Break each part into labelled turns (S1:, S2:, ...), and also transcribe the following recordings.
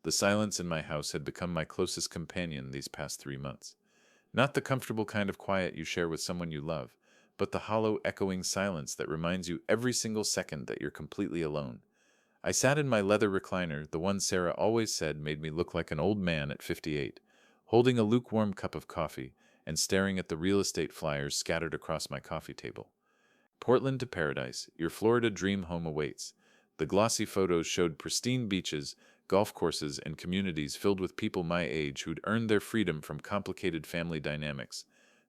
S1: The silence in my house had become my closest companion these past 3 months. Not the comfortable kind of quiet you share with someone you love, but the hollow, echoing silence that reminds you every single second that you're completely alone. I sat in my leather recliner, the one Sarah always said made me look like an old man at 58, holding a lukewarm cup of coffee and staring at the real estate flyers scattered across my coffee table. Portland to paradise, your Florida dream home awaits. The glossy photos showed pristine beaches, golf courses, and communities filled with people my age who'd earned their freedom from complicated family dynamics.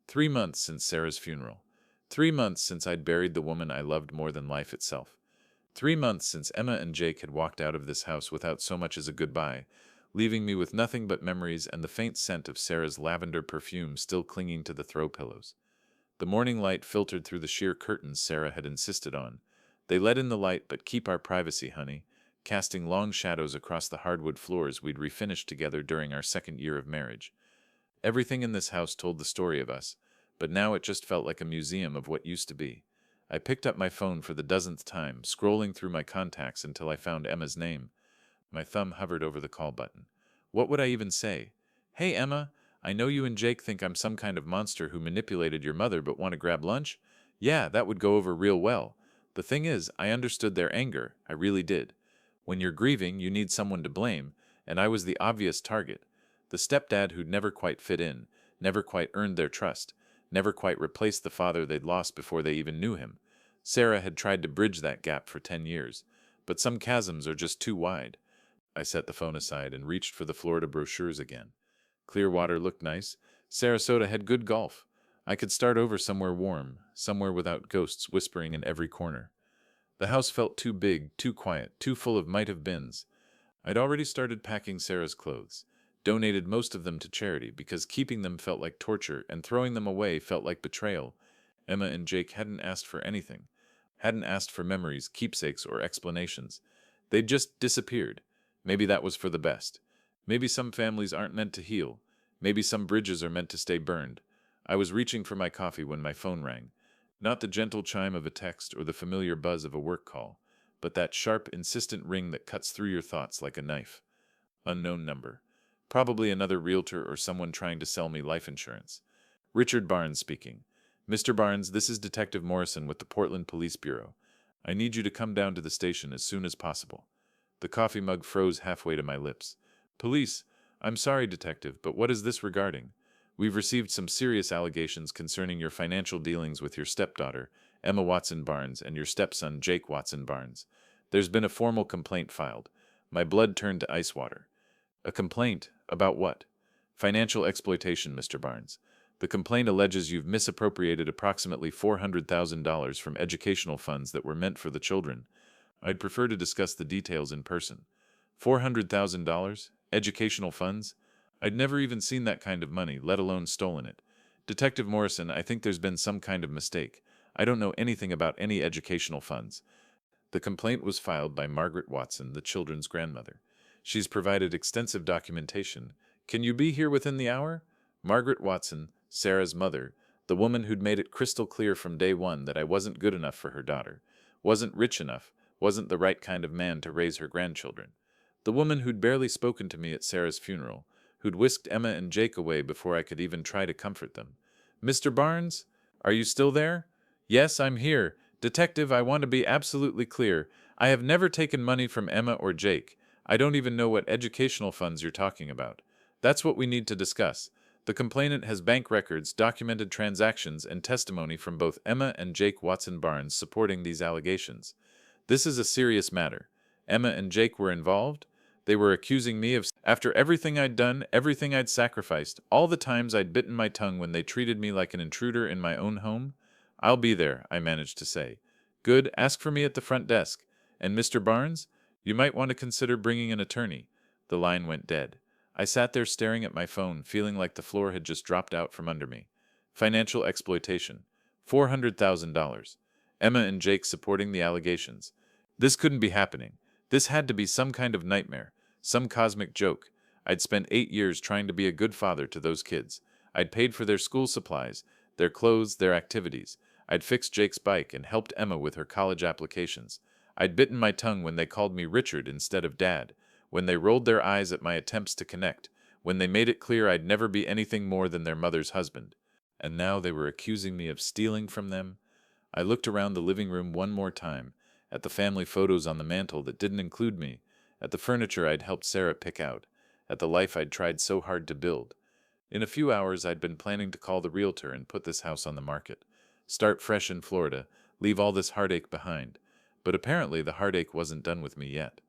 S1: 3 months since Sarah's funeral. 3 months since I'd buried the woman I loved more than life itself. 3 months since Emma and Jake had walked out of this house without so much as a goodbye, leaving me with nothing but memories and the faint scent of Sarah's lavender perfume still clinging to the throw pillows. The morning light filtered through the sheer curtains Sarah had insisted on. They let in the light, but keep our privacy, honey, casting long shadows across the hardwood floors we'd refinished together during our second year of marriage. Everything in this house told the story of us, but now it just felt like a museum of what used to be. I picked up my phone for the dozenth time, scrolling through my contacts until I found Emma's name. My thumb hovered over the call button. What would I even say? Hey, Emma, I know you and Jake think I'm some kind of monster who manipulated your mother but want to grab lunch? Yeah, that would go over real well. The thing is, I understood their anger. I really did. When you're grieving, you need someone to blame, and I was the obvious target. The stepdad who'd never quite fit in, never quite earned their trust, never quite replaced the father they'd lost before they even knew him. Sarah had tried to bridge that gap for 10 years, but some chasms are just too wide. I set the phone aside and reached for the Florida brochures again. Clearwater looked nice. Sarasota had good golf. I could start over somewhere warm, somewhere without ghosts whispering in every corner. The house felt too big, too quiet, too full of might-have-beens. I'd already started packing Sarah's clothes, donated most of them to charity because keeping them felt like torture and throwing them away felt like betrayal. Emma and Jake hadn't asked for anything, hadn't asked for memories, keepsakes, or explanations. They'd just disappeared. Maybe that was for the best. Maybe some families aren't meant to heal. Maybe some bridges are meant to stay burned. I was reaching for my coffee when my phone rang. Not the gentle chime of a text or the familiar buzz of a work call, but that sharp, insistent ring that cuts through your thoughts like a knife. Unknown number. Probably another realtor or someone trying to sell me life insurance. Richard Barnes speaking. Mr. Barnes, this is Detective Morrison with the Portland Police Bureau. I need you to come down to the station as soon as possible. The coffee mug froze halfway to my lips. Police? I'm sorry, Detective, but what is this regarding? We've received some serious allegations concerning your financial dealings with your stepdaughter, Emma Watson Barnes, and your stepson, Jake Watson Barnes. There's been a formal complaint filed. My blood turned to ice water. A complaint? About what? Financial exploitation, Mr. Barnes. The complaint alleges you've misappropriated approximately $400,000 from educational funds that were meant for the children. I'd prefer to discuss the details in person. $400,000? Educational funds? I'd never even seen that kind of money, let alone stolen it. Detective Morrison, I think there's been some kind of mistake. I don't know anything about any educational funds. The complaint was filed by Margaret Watson, the children's grandmother. She's provided extensive documentation. Can you be here within the hour? Margaret Watson, Sarah's mother, the woman who'd made it crystal clear from day one that I wasn't good enough for her daughter, wasn't rich enough, wasn't the right kind of man to raise her grandchildren. The woman who'd barely spoken to me at Sarah's funeral, who'd whisked Emma and Jake away before I could even try to comfort them. Mr. Barnes? Are you still there? Yes, I'm here. Detective, I want to be absolutely clear. I have never taken money from Emma or Jake. I don't even know what educational funds you're talking about. That's what we need to discuss. The complainant has bank records, documented transactions, and testimony from both Emma and Jake Watson Barnes supporting these allegations. This is a serious matter. Emma and Jake were involved. They were accusing me of, after everything I'd done, everything I'd sacrificed, all the times I'd bitten my tongue when they treated me like an intruder in my own home. I'll be there, I managed to say. Good, ask for me at the front desk. And Mr. Barnes? You might want to consider bringing an attorney. The line went dead. I sat there staring at my phone, feeling like the floor had just dropped out from under me. Financial exploitation. $400,000. Emma and Jake supporting the allegations. This couldn't be happening. This had to be some kind of nightmare, some cosmic joke. I'd spent 8 years trying to be a good father to those kids. I'd paid for their school supplies, their clothes, their activities. I'd fixed Jake's bike and helped Emma with her college applications. I'd bitten my tongue when they called me Richard instead of Dad, when they rolled their eyes at my attempts to connect, when they made it clear I'd never be anything more than their mother's husband. And now they were accusing me of stealing from them. I looked around the living room one more time, at the family photos on the mantel that didn't include me, at the furniture I'd helped Sarah pick out, at the life I'd tried so hard to build. In a few hours, I'd been planning to call the realtor and put this house on the market. Start fresh in Florida, leave all this heartache behind. But apparently the heartache wasn't done with me yet.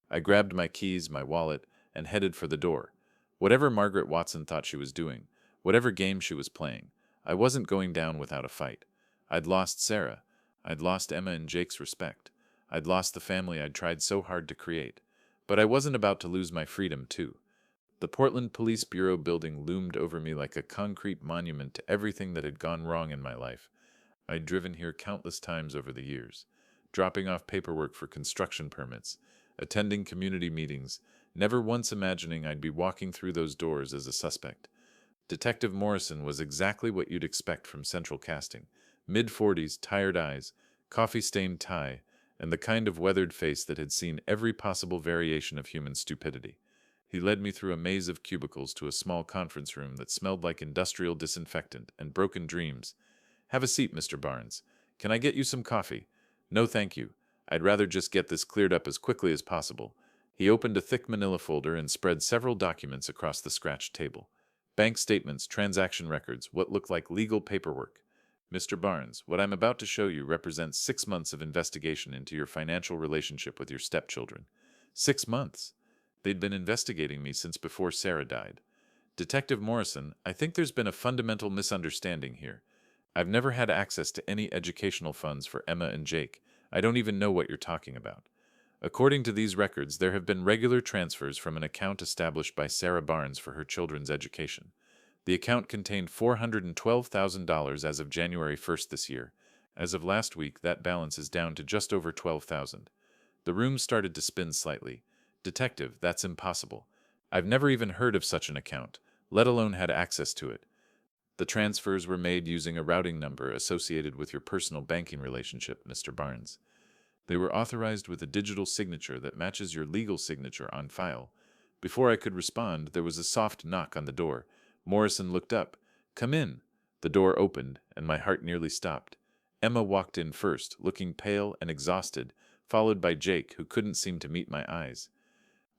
S1: I grabbed my keys, my wallet, and headed for the door. Whatever Margaret Watson thought she was doing, whatever game she was playing, I wasn't going down without a fight. I'd lost Sarah. I'd lost Emma and Jake's respect. I'd lost the family I'd tried so hard to create. But I wasn't about to lose my freedom, too. The Portland Police Bureau building loomed over me like a concrete monument to everything that had gone wrong in my life. I'd driven here countless times over the years, dropping off paperwork for construction permits, attending community meetings, never once imagining I'd be walking through those doors as a suspect. Detective Morrison was exactly what you'd expect from Central Casting. Mid-40s, tired eyes, coffee-stained tie, and the kind of weathered face that had seen every possible variation of human stupidity. He led me through a maze of cubicles to a small conference room that smelled like industrial disinfectant and broken dreams. "Have a seat, Mr. Barnes. Can I get you some coffee?" "No, thank you. I'd rather just get this cleared up as quickly as possible." He opened a thick manila folder and spread several documents across the scratched table. Bank statements, transaction records, what looked like legal paperwork. "Mr. Barnes, what I'm about to show you represents 6 months of investigation into your financial relationship with your stepchildren." 6 months? They'd been investigating me since before Sarah died. "Detective Morrison, I think there's been a fundamental misunderstanding here. I've never had access to any educational funds for Emma and Jake. I don't even know what you're talking about. According to these records, there have been regular transfers from an account established by Sarah Barnes for her children's education. The account contained $412,000 as of January 1st this year. As of last week, that balance is down to just over $12,000. The room started to spin slightly. "Detective, that's impossible. I've never even heard of such an account, let alone had access to it. The transfers were made using a routing number associated with your personal banking relationship, Mr. Barnes. They were authorized with a digital signature that matches your legal signature on file." Before I could respond, there was a soft knock on the door. Morrison looked up. "Come in." The door opened, and my heart nearly stopped. Emma walked in first, looking pale and exhausted, followed by Jake, who couldn't seem to meet my eyes.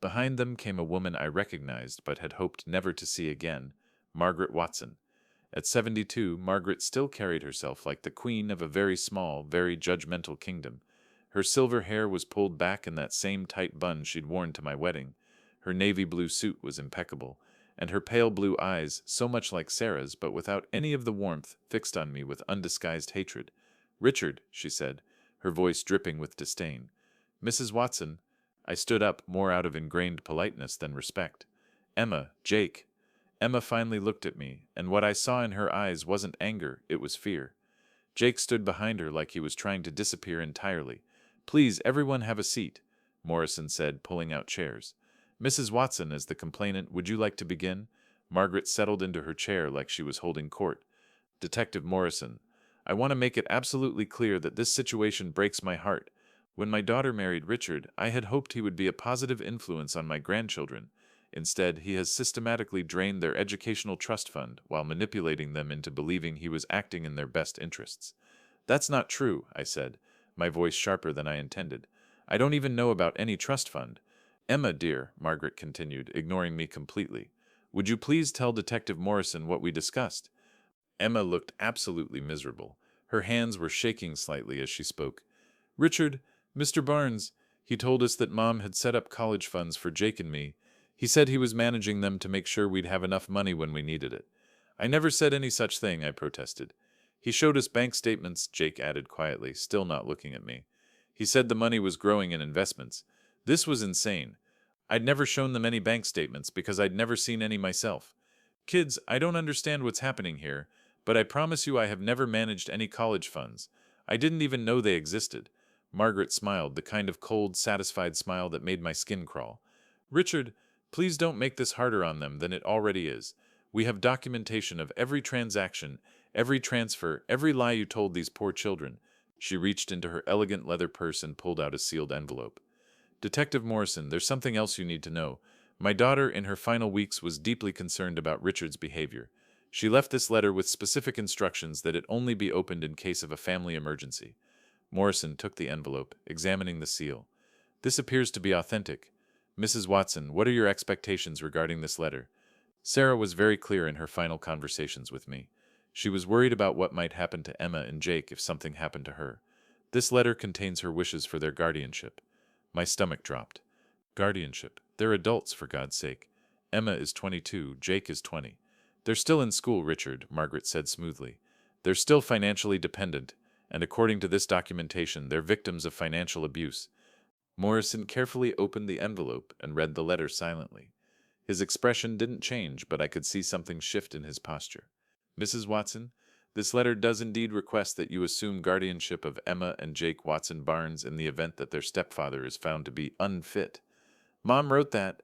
S1: Behind them came a woman I recognized but had hoped never to see again, Margaret Watson. At 72, Margaret still carried herself like the queen of a very small, very judgmental kingdom. Her silver hair was pulled back in that same tight bun she'd worn to my wedding. Her navy blue suit was impeccable, and her pale blue eyes, so much like Sarah's but without any of the warmth, fixed on me with undisguised hatred. "Richard," she said, her voice dripping with disdain. "Mrs. Watson." I stood up, more out of ingrained politeness than respect. "Emma, Jake." Emma finally looked at me, and what I saw in her eyes wasn't anger, it was fear. Jake stood behind her like he was trying to disappear entirely. "Please, everyone have a seat," Morrison said, pulling out chairs. "Mrs. Watson, as the complainant, would you like to begin?" Margaret settled into her chair like she was holding court. "Detective Morrison, I want to make it absolutely clear that this situation breaks my heart. When my daughter married Richard, I had hoped he would be a positive influence on my grandchildren. Instead, he has systematically drained their educational trust fund while manipulating them into believing he was acting in their best interests." "That's not true," I said, my voice sharper than I intended. "I don't even know about any trust fund." "Emma, dear," Margaret continued, ignoring me completely, "would you please tell Detective Morrison what we discussed?" Emma looked absolutely miserable. Her hands were shaking slightly as she spoke. "Richard, Mr. Barnes, he told us that Mom had set up college funds for Jake and me. He said he was managing them to make sure we'd have enough money when we needed it." "I never said any such thing," I protested. "He showed us bank statements," Jake added quietly, still not looking at me. "He said the money was growing in investments." This was insane. I'd never shown them any bank statements because I'd never seen any myself. "Kids, I don't understand what's happening here, but I promise you I have never managed any college funds. I didn't even know they existed." Margaret smiled, the kind of cold, satisfied smile that made my skin crawl. "Richard, please don't make this harder on them than it already is. We have documentation of every transaction, every transfer, every lie you told these poor children." She reached into her elegant leather purse and pulled out a sealed envelope. Detective Morrison, there's something else you need to know. My daughter, in her final weeks, was deeply concerned about Richard's behavior. She left this letter with specific instructions that it only be opened in case of a family emergency. Morrison took the envelope, examining the seal. This appears to be authentic. Mrs. Watson, what are your expectations regarding this letter? Sarah was very clear in her final conversations with me. She was worried about what might happen to Emma and Jake if something happened to her. This letter contains her wishes for their guardianship. My stomach dropped. Guardianship. They're adults, for God's sake. Emma is 22, Jake is 20. They're still in school, Richard, Margaret said smoothly. They're still financially dependent, and according to this documentation, they're victims of financial abuse. Morrison carefully opened the envelope and read the letter silently. His expression didn't change, but I could see something shift in his posture. Mrs. Watson, this letter does indeed request that you assume guardianship of Emma and Jake Watson Barnes in the event that their stepfather is found to be unfit. Mom wrote that.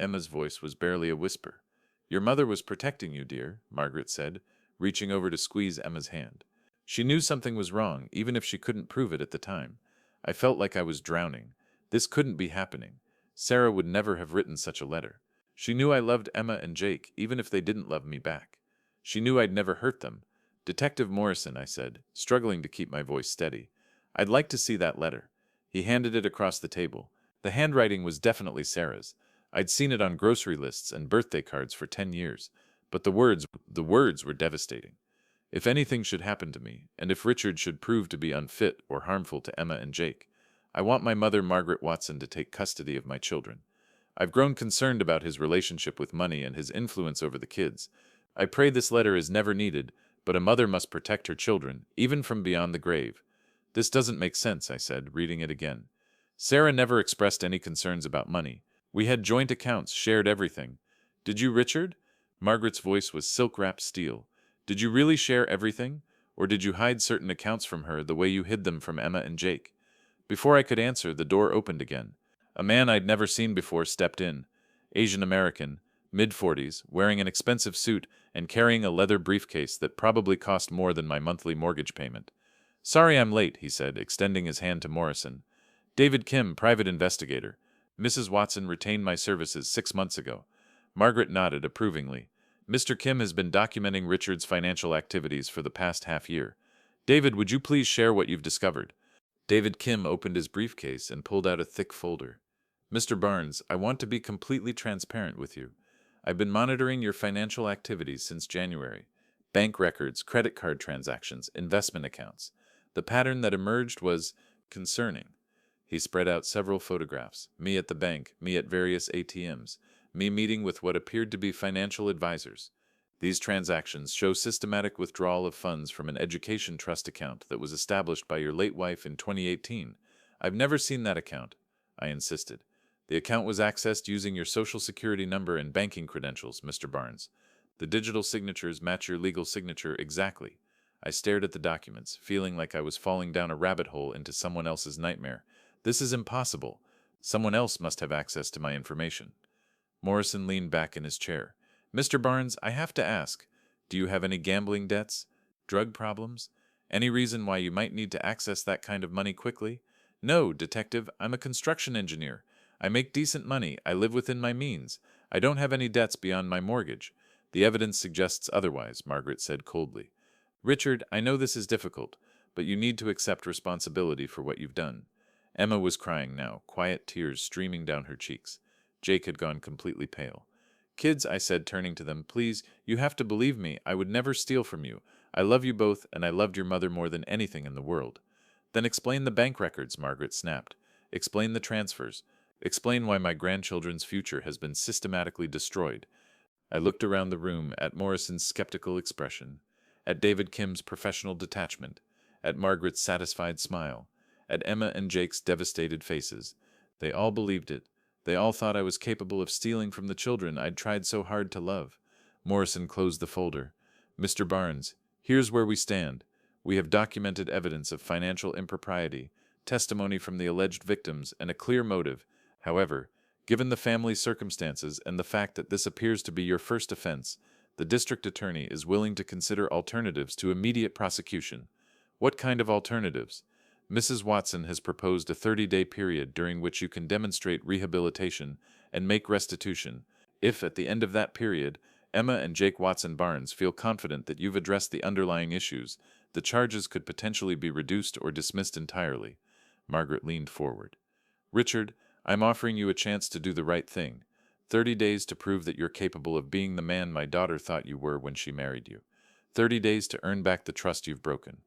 S1: Emma's voice was barely a whisper. Your mother was protecting you, dear, Margaret said, reaching over to squeeze Emma's hand. She knew something was wrong, even if she couldn't prove it at the time. I felt like I was drowning. This couldn't be happening. Sarah would never have written such a letter. She knew I loved Emma and Jake, even if they didn't love me back. She knew I'd never hurt them. Detective Morrison, I said, struggling to keep my voice steady. I'd like to see that letter. He handed it across the table. The handwriting was definitely Sarah's. I'd seen it on grocery lists and birthday cards for 10 years. But the words were devastating. If anything should happen to me, and if Richard should prove to be unfit or harmful to Emma and Jake, I want my mother, Margaret Watson, to take custody of my children. I've grown concerned about his relationship with money and his influence over the kids. I pray this letter is never needed, but a mother must protect her children, even from beyond the grave. This doesn't make sense, I said, reading it again. Sarah never expressed any concerns about money. We had joint accounts, shared everything. Did you, Richard? Margaret's voice was silk-wrapped steel. Did you really share everything? Or did you hide certain accounts from her the way you hid them from Emma and Jake? Before I could answer, the door opened again. A man I'd never seen before stepped in. Asian American, mid-40s, wearing an expensive suit and carrying a leather briefcase that probably cost more than my monthly mortgage payment. Sorry I'm late, he said, extending his hand to Morrison. David Kim, private investigator. Mrs. Watson retained my services 6 months ago. Margaret nodded approvingly. Mr. Kim has been documenting Richard's financial activities for the past half year. David, would you please share what you've discovered? David Kim opened his briefcase and pulled out a thick folder. Mr. Barnes, I want to be completely transparent with you. I've been monitoring your financial activities since January. Bank records, credit card transactions, investment accounts. The pattern that emerged was concerning. He spread out several photographs, me at the bank, me at various ATMs, me meeting with what appeared to be financial advisors. These transactions show systematic withdrawal of funds from an education trust account that was established by your late wife in 2018. I've never seen that account, I insisted. The account was accessed using your social security number and banking credentials, Mr. Barnes. The digital signatures match your legal signature exactly. I stared at the documents, feeling like I was falling down a rabbit hole into someone else's nightmare. This is impossible. Someone else must have access to my information. Morrison leaned back in his chair. Mr. Barnes, I have to ask, do you have any gambling debts? Drug problems? Any reason why you might need to access that kind of money quickly? No, Detective, I'm a construction engineer. I make decent money. I live within my means. I don't have any debts beyond my mortgage. The evidence suggests otherwise, Margaret said coldly. Richard, I know this is difficult, but you need to accept responsibility for what you've done. Emma was crying now, quiet tears streaming down her cheeks. Jake had gone completely pale. Kids, I said, turning to them, please, you have to believe me. I would never steal from you. I love you both, and I loved your mother more than anything in the world. Then explain the bank records, Margaret snapped. Explain the transfers. Explain why my grandchildren's future has been systematically destroyed. I looked around the room at Morrison's skeptical expression, at David Kim's professional detachment, at Margaret's satisfied smile, at Emma and Jake's devastated faces. They all believed it. They all thought I was capable of stealing from the children I'd tried so hard to love. Morrison closed the folder. Mr. Barnes, here's where we stand. We have documented evidence of financial impropriety, testimony from the alleged victims, and a clear motive. However, given the family's circumstances and the fact that this appears to be your first offense, the district attorney is willing to consider alternatives to immediate prosecution. What kind of alternatives? Mrs. Watson has proposed a 30-day period during which you can demonstrate rehabilitation and make restitution. If, at the end of that period, Emma and Jake Watson Barnes feel confident that you've addressed the underlying issues, the charges could potentially be reduced or dismissed entirely. Margaret leaned forward. Richard, I'm offering you a chance to do the right thing. 30 days to prove that you're capable of being the man my daughter thought you were when she married you. 30 days to earn back the trust you've broken.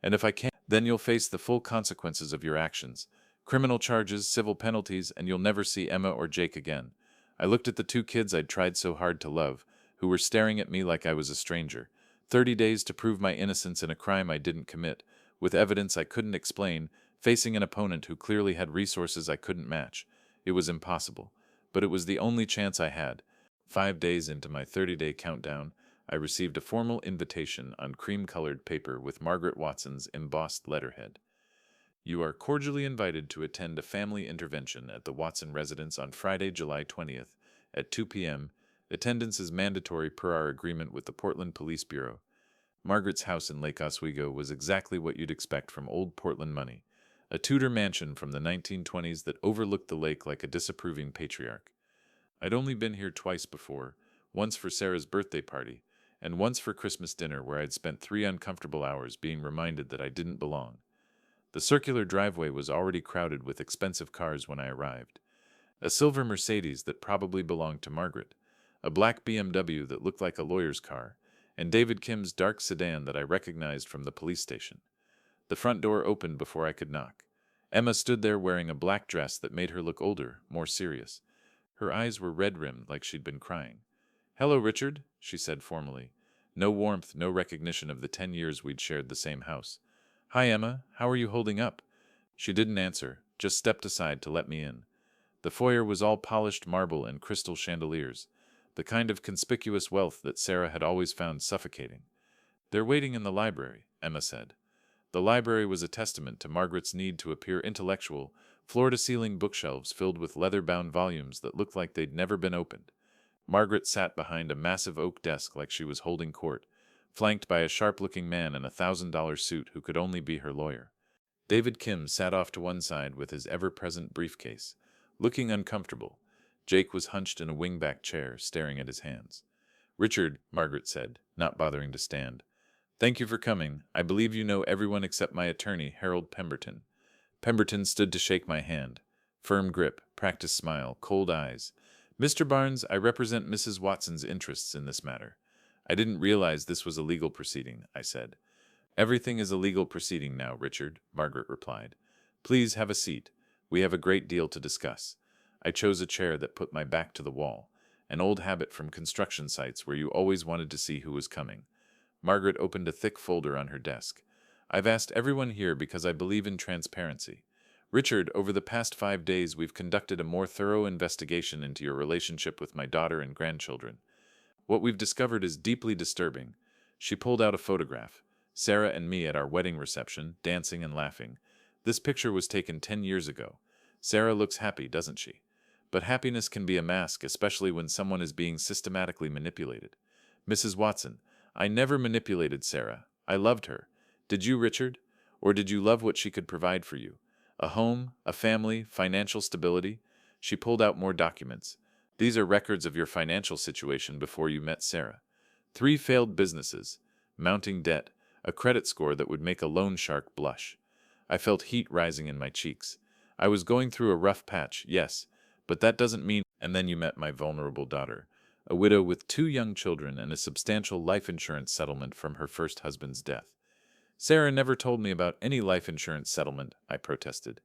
S1: And if I can't, then you'll face the full consequences of your actions. Criminal charges, civil penalties, and you'll never see Emma or Jake again. I looked at the two kids I'd tried so hard to love, who were staring at me like I was a stranger. 30 days to prove my innocence in a crime I didn't commit, with evidence I couldn't explain, facing an opponent who clearly had resources I couldn't match. It was impossible, but it was the only chance I had. 5 days into my 30-day countdown, I received a formal invitation on cream-colored paper with Margaret Watson's embossed letterhead. You are cordially invited to attend a family intervention at the Watson residence on Friday, July 20th at 2 p.m. Attendance is mandatory per our agreement with the Portland Police Bureau. Margaret's house in Lake Oswego was exactly what you'd expect from old Portland money. A Tudor mansion from the 1920s that overlooked the lake like a disapproving patriarch. I'd only been here twice before, once for Sarah's birthday party, and once for Christmas dinner where I'd spent 3 uncomfortable hours being reminded that I didn't belong. The circular driveway was already crowded with expensive cars when I arrived. A silver Mercedes that probably belonged to Margaret, a black BMW that looked like a lawyer's car, and David Kim's dark sedan that I recognized from the police station. The front door opened before I could knock. Emma stood there wearing a black dress that made her look older, more serious. Her eyes were red-rimmed like she'd been crying. "Hello, Richard," she said formally. No warmth, no recognition of the 10 years we'd shared the same house. "Hi, Emma. How are you holding up?" She didn't answer, just stepped aside to let me in. The foyer was all polished marble and crystal chandeliers, the kind of conspicuous wealth that Sarah had always found suffocating. "They're waiting in the library," Emma said. The library was a testament to Margaret's need to appear intellectual, floor-to-ceiling bookshelves filled with leather-bound volumes that looked like they'd never been opened. Margaret sat behind a massive oak desk like she was holding court, flanked by a sharp-looking man in a $1,000 suit who could only be her lawyer. David Kim sat off to one side with his ever-present briefcase, looking uncomfortable. Jake was hunched in a wingback chair, staring at his hands. "Richard," Margaret said, not bothering to stand. "Thank you for coming. I believe you know everyone except my attorney, Harold Pemberton." Pemberton stood to shake my hand. Firm grip, practiced smile, cold eyes. "Mr. Barnes, I represent Mrs. Watson's interests in this matter." "I didn't realize this was a legal proceeding," I said. "Everything is a legal proceeding now, Richard," Margaret replied. "Please have a seat. We have a great deal to discuss." I chose a chair that put my back to the wall, an old habit from construction sites where you always wanted to see who was coming. Margaret opened a thick folder on her desk. "I've asked everyone here because I believe in transparency. Richard, over the past 5 days we've conducted a more thorough investigation into your relationship with my daughter and grandchildren. What we've discovered is deeply disturbing." She pulled out a photograph. Sarah and me at our wedding reception, dancing and laughing. This picture was taken 10 years ago. Sarah looks happy, doesn't she? But happiness can be a mask, especially when someone is being systematically manipulated. "Mrs. Watson, I never manipulated Sarah. I loved her. Did you, Richard? Or did you love what she could provide for you? A home, a family, financial stability?" She pulled out more documents. "These are records of your financial situation before you met Sarah. 3 failed businesses, mounting debt, a credit score that would make a loan shark blush." I felt heat rising in my cheeks. I was going through a rough patch, yes, but that doesn't mean— "And then you met my vulnerable daughter, a widow with 2 young children and a substantial life insurance settlement from her first husband's death." "Sarah never told me about any life insurance settlement," I protested.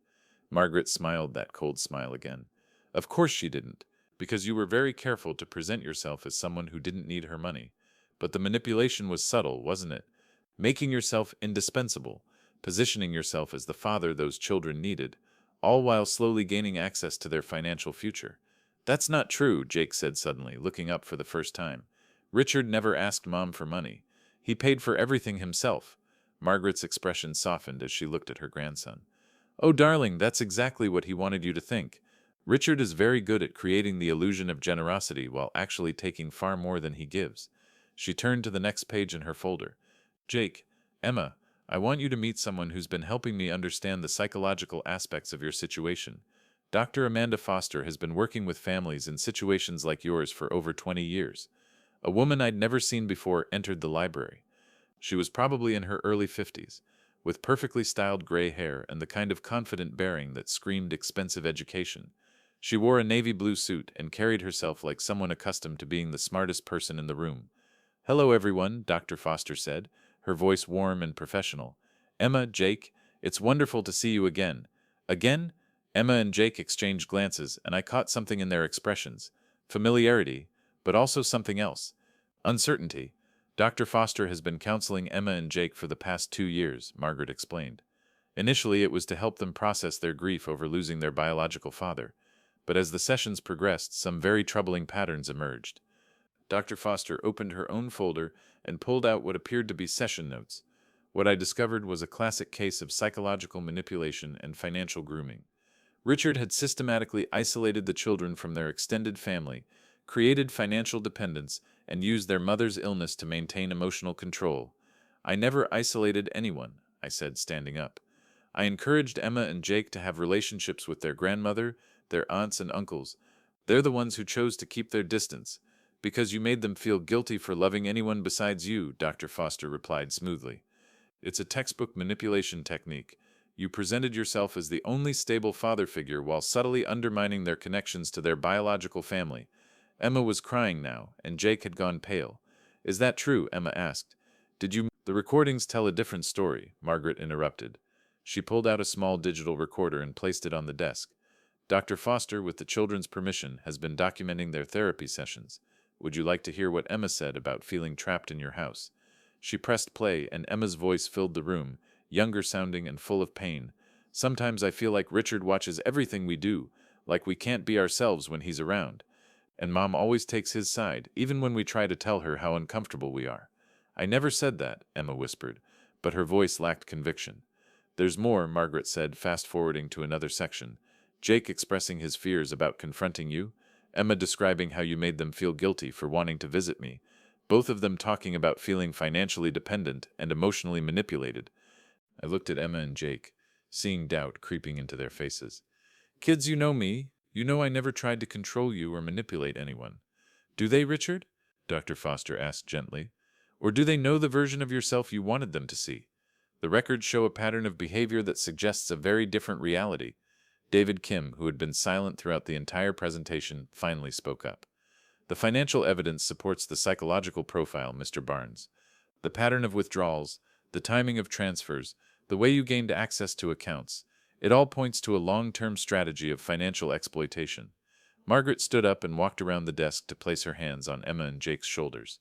S1: Margaret smiled that cold smile again. "Of course she didn't, because you were very careful to present yourself as someone who didn't need her money. But the manipulation was subtle, wasn't it? Making yourself indispensable, positioning yourself as the father those children needed, all while slowly gaining access to their financial future." "That's not true," Jake said suddenly, looking up for the first time. "Richard never asked Mom for money. He paid for everything himself." Margaret's expression softened as she looked at her grandson. "Oh, darling, that's exactly what he wanted you to think. Richard is very good at creating the illusion of generosity while actually taking far more than he gives." She turned to the next page in her folder. "Jake, Emma, I want you to meet someone who's been helping me understand the psychological aspects of your situation. Dr. Amanda Foster has been working with families in situations like yours for over 20 years. A woman I'd never seen before entered the library. She was probably in her early 50s, with perfectly styled gray hair and the kind of confident bearing that screamed expensive education. She wore a navy blue suit and carried herself like someone accustomed to being the smartest person in the room. "Hello, everyone," Dr. Foster said, her voice warm and professional. "Emma, Jake, it's wonderful to see you again." Again? Emma and Jake exchanged glances, and I caught something in their expressions. Familiarity, but also something else. Uncertainty. Dr. Foster has been counseling Emma and Jake for the past 2 years, Margaret explained. Initially, it was to help them process their grief over losing their biological father, but as the sessions progressed, some very troubling patterns emerged. Dr. Foster opened her own folder and pulled out what appeared to be session notes. What I discovered was a classic case of psychological manipulation and financial grooming. Richard had systematically isolated the children from their extended family, created financial dependence, and used their mother's illness to maintain emotional control. "I never isolated anyone," I said, standing up. "I encouraged Emma and Jake to have relationships with their grandmother, their aunts and uncles. They're the ones who chose to keep their distance. Because you made them feel guilty for loving anyone besides you," Dr. Foster replied smoothly. "It's a textbook manipulation technique. You presented yourself as the only stable father figure while subtly undermining their connections to their biological family." Emma was crying now, and Jake had gone pale. "Is that true?" Emma asked. "Did you—" "The recordings tell a different story," Margaret interrupted. She pulled out a small digital recorder and placed it on the desk. "Dr. Foster, with the children's permission, has been documenting their therapy sessions. Would you like to hear what Emma said about feeling trapped in your house?" She pressed play, and Emma's voice filled the room, younger sounding and full of pain. "Sometimes I feel like Richard watches everything we do, like we can't be ourselves when he's around. And Mom always takes his side, even when we try to tell her how uncomfortable we are." "I never said that," Emma whispered, but her voice lacked conviction. "There's more," Margaret said, fast-forwarding to another section. "Jake expressing his fears about confronting you, Emma describing how you made them feel guilty for wanting to visit me, both of them talking about feeling financially dependent and emotionally manipulated." I looked at Emma and Jake, seeing doubt creeping into their faces. "Kids, you know me. You know I never tried to control you or manipulate anyone. Do they, Richard?" Dr. Foster asked gently. "Or do they know the version of yourself you wanted them to see? The records show a pattern of behavior that suggests a very different reality." David Kim, who had been silent throughout the entire presentation, finally spoke up. "The financial evidence supports the psychological profile, Mr. Barnes. The pattern of withdrawals, the timing of transfers, the way you gained access to accounts, it all points to a long-term strategy of financial exploitation." Margaret stood up and walked around the desk to place her hands on Emma and Jake's shoulders.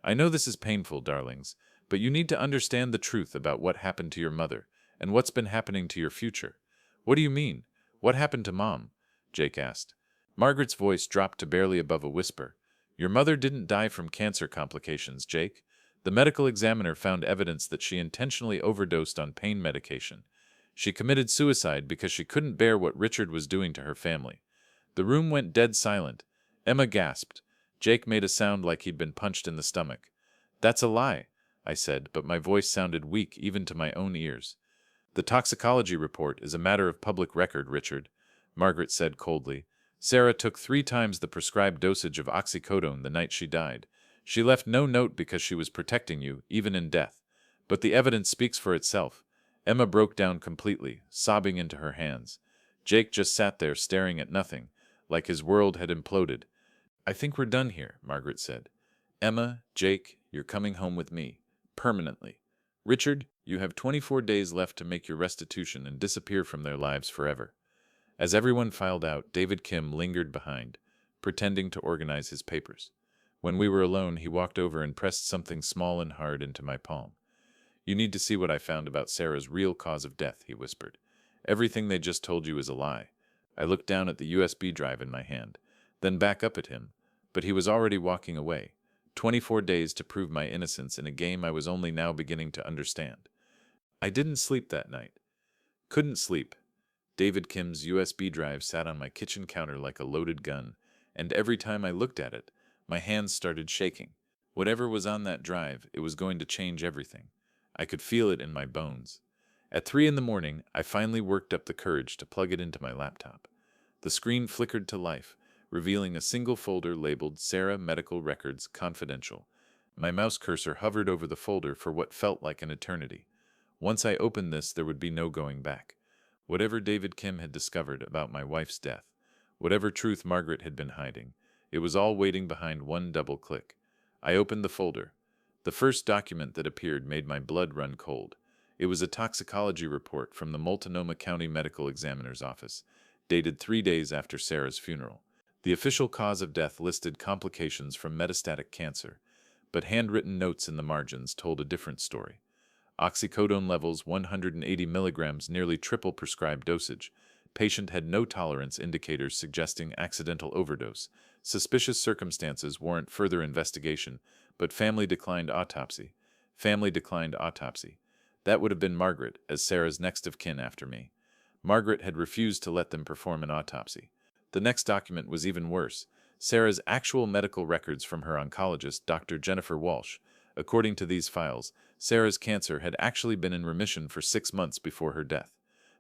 S1: "I know this is painful, darlings, but you need to understand the truth about what happened to your mother and what's been happening to your future." "What do you mean? What happened to Mom?" Jake asked. Margaret's voice dropped to barely above a whisper. "Your mother didn't die from cancer complications, Jake. The medical examiner found evidence that she intentionally overdosed on pain medication. She committed suicide because she couldn't bear what Richard was doing to her family." The room went dead silent. Emma gasped. Jake made a sound like he'd been punched in the stomach. "That's a lie," I said, but my voice sounded weak even to my own ears. "The toxicology report is a matter of public record, Richard," Margaret said coldly. "Sarah took 3 times the prescribed dosage of oxycodone the night she died. She left no note because she was protecting you, even in death. But the evidence speaks for itself." Emma broke down completely, sobbing into her hands. Jake just sat there staring at nothing, like his world had imploded. "I think we're done here," Margaret said. "Emma, Jake, you're coming home with me. Permanently. Richard, you have 24 days left to make your restitution and disappear from their lives forever." As everyone filed out, David Kim lingered behind, pretending to organize his papers. When we were alone, he walked over and pressed something small and hard into my palm. "You need to see what I found about Sarah's real cause of death," he whispered. "Everything they just told you is a lie." I looked down at the USB drive in my hand, then back up at him, but he was already walking away. 24 days to prove my innocence in a game I was only now beginning to understand. I didn't sleep that night. Couldn't sleep. David Kim's USB drive sat on my kitchen counter like a loaded gun, and every time I looked at it, my hands started shaking. Whatever was on that drive, it was going to change everything. I could feel it in my bones. At 3 in the morning, I finally worked up the courage to plug it into my laptop. The screen flickered to life, revealing a single folder labeled Sarah Medical Records Confidential. My mouse cursor hovered over the folder for what felt like an eternity. Once I opened this, there would be no going back. Whatever David Kim had discovered about my wife's death, whatever truth Margaret had been hiding, it was all waiting behind one double click. I opened the folder. The first document that appeared made my blood run cold. It was a toxicology report from the Multnomah County Medical Examiner's Office, dated 3 days after Sarah's funeral. The official cause of death listed complications from metastatic cancer, but handwritten notes in the margins told a different story. Oxycodone levels 180 milligrams, nearly triple prescribed dosage. Patient had no tolerance indicators suggesting accidental overdose. Suspicious circumstances warrant further investigation, but family declined autopsy. Family declined autopsy. That would have been Margaret, as Sarah's next of kin after me. Margaret had refused to let them perform an autopsy. The next document was even worse. Sarah's actual medical records from her oncologist, Dr. Jennifer Walsh. According to these files, Sarah's cancer had actually been in remission for 6 months before her death.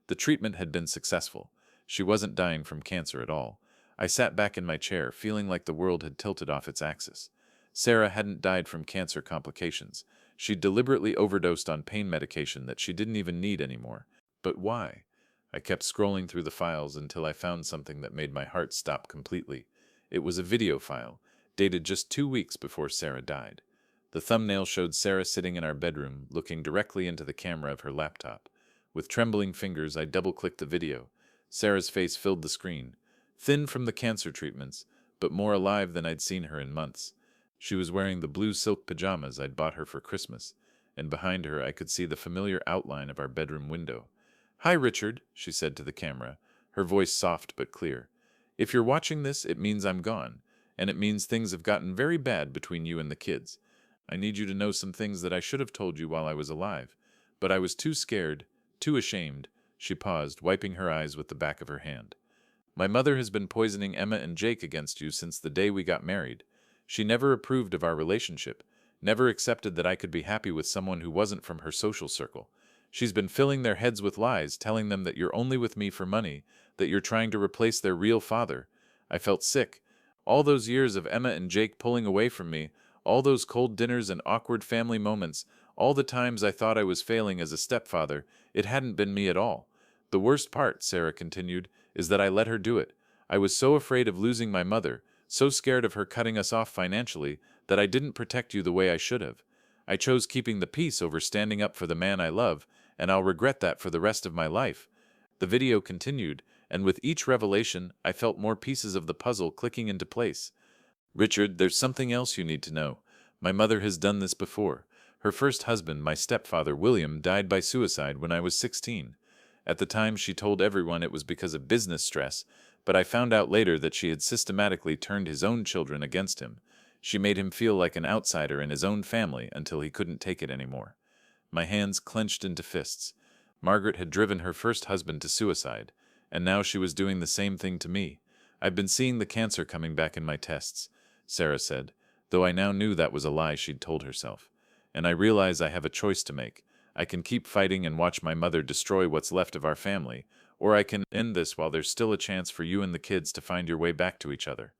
S1: The treatment had been successful. She wasn't dying from cancer at all. I sat back in my chair, feeling like the world had tilted off its axis. Sarah hadn't died from cancer complications. She'd deliberately overdosed on pain medication that she didn't even need anymore. But why? I kept scrolling through the files until I found something that made my heart stop completely. It was a video file, dated just 2 weeks before Sarah died. The thumbnail showed Sarah sitting in our bedroom, looking directly into the camera of her laptop. With trembling fingers, I double-clicked the video. Sarah's face filled the screen, thin from the cancer treatments, but more alive than I'd seen her in months. She was wearing the blue silk pajamas I'd bought her for Christmas, and behind her I could see the familiar outline of our bedroom window. "Hi, Richard," she said to the camera, her voice soft but clear. "If you're watching this, it means I'm gone, and it means things have gotten very bad between you and the kids. I need you to know some things that I should have told you while I was alive, but I was too scared, too ashamed." She paused, wiping her eyes with the back of her hand. "My mother has been poisoning Emma and Jake against you since the day we got married. She never approved of our relationship, never accepted that I could be happy with someone who wasn't from her social circle. She's been filling their heads with lies, telling them that you're only with me for money, that you're trying to replace their real father." I felt sick. All those years of Emma and Jake pulling away from me, all those cold dinners and awkward family moments, all the times I thought I was failing as a stepfather, it hadn't been me at all. "The worst part," Sarah continued, "is that I let her do it. I was so afraid of losing my mother, so scared of her cutting us off financially, that I didn't protect you the way I should have. I chose keeping the peace over standing up for the man I love, and I'll regret that for the rest of my life." The video continued, and with each revelation, I felt more pieces of the puzzle clicking into place. "Richard, there's something else you need to know. My mother has done this before. Her first husband, my stepfather, William, died by suicide when I was 16. At the time, she told everyone it was because of business stress, but I found out later that she had systematically turned his own children against him. She made him feel like an outsider in his own family until he couldn't take it anymore." My hands clenched into fists. Margaret had driven her first husband to suicide, and now she was doing the same thing to me. "I've been seeing the cancer coming back in my tests," Sarah said, though I now knew that was a lie she'd told herself. "And I realize I have a choice to make. I can keep fighting and watch my mother destroy what's left of our family, or I can end this while there's still a chance for you and the kids to find your way back to each other."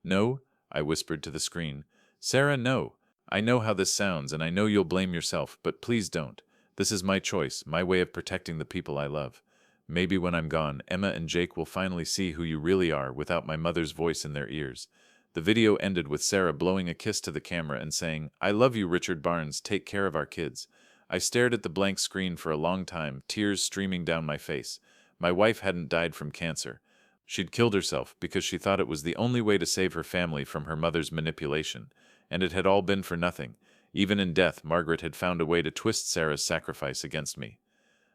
S1: "No," I whispered to the screen. "Sarah, no. I know how this sounds, and I know you'll blame yourself, but please don't. This is my choice, my way of protecting the people I love. Maybe when I'm gone, Emma and Jake will finally see who you really are without my mother's voice in their ears." The video ended with Sarah blowing a kiss to the camera and saying, "I love you, Richard Barnes. Take care of our kids." I stared at the blank screen for a long time, tears streaming down my face. My wife hadn't died from cancer. She'd killed herself because she thought it was the only way to save her family from her mother's manipulation, and it had all been for nothing. Even in death, Margaret had found a way to twist Sarah's sacrifice against me.